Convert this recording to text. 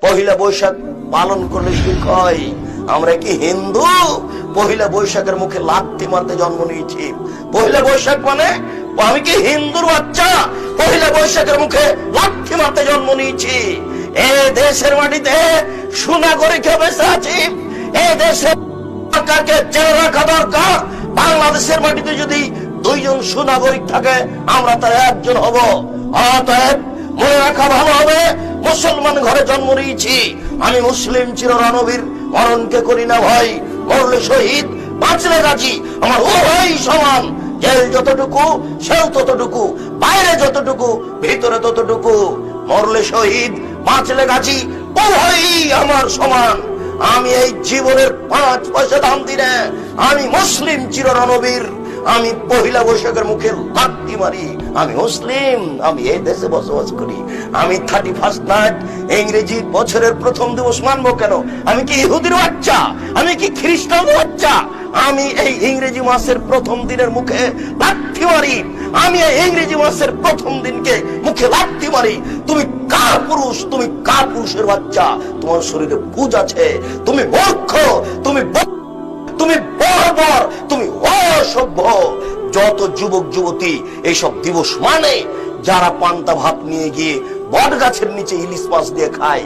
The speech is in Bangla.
পহিলা বৈশাখ পালন করলে সুখ হয়। আমরা কি হিন্দু? পহিলা বৈশাখের মুখে লাথি মারতে জন্ম নিয়েছি। পহিলা বৈশাখ মানে আমি কি হিন্দুর বাচ্চা? পহিলা বৈশাখের মুখে লাথি মারতে জন্ম নিয়েছি। এই দেশের মাটিতে সুনাগরিক বেঁচে আছি। এই দেশের সরকারকে জেনে রাখা দরকার, বাংলাদেশের মাটিতে যদি দুইজন সুনাগরিক থাকে আমরা তার একজন হব। অতএব মনে রাখা ভালো হবে, মুসলমান ঘরে জন্ম নিয়েছি, আমি মুসলিম চিররণবীর, মরণকে করি না ভয়, মরলে শহীদ বাঁচলে গাজী, আমার উভয় সমান। জেল যতটুকু সেও ততটুকু, বাইরে যতটুকু ভিতরে ততটুকু। মরলে শহীদ বাঁচলে গাজী, উভয়ই আমার সমান। আমি এই জীবনের 5 পয়সা দাম দিই না। আমি মুসলিম চিররণবীর, আমি পহিলা বৈশাখের মুখে লাথি মারি। আমি মুসলিম, আমি এই দেশে বসবাস করি। আমি 31 নাইট ইংরেজি বছরের প্রথম দিবস মানবো কেন? আমি কি ইহুদির বাচ্চা? আমি কি খ্রিস্টানদের বাচ্চা? আমি এই ইংরেজি মাসের প্রথম দিনের মুখে লাথি মারি। আমি এই ইংরেজি মাসের প্রথম দিনকে মুখে লাথি মারি। তুমি কার পুরুষ? তুমি কার পুরুষের বাচ্চা? তোমার শরীরে বুঝ আছে? তুমি মূর্খ, তুমি বর্বর, তুমি অসভ্য। যত যুবক যুবতী এইসব দিবস মানে, যারা পান্তা ভাত নিয়ে গিয়ে বট গাছের নিচে ইলিশ মাছ দিয়ে খায়,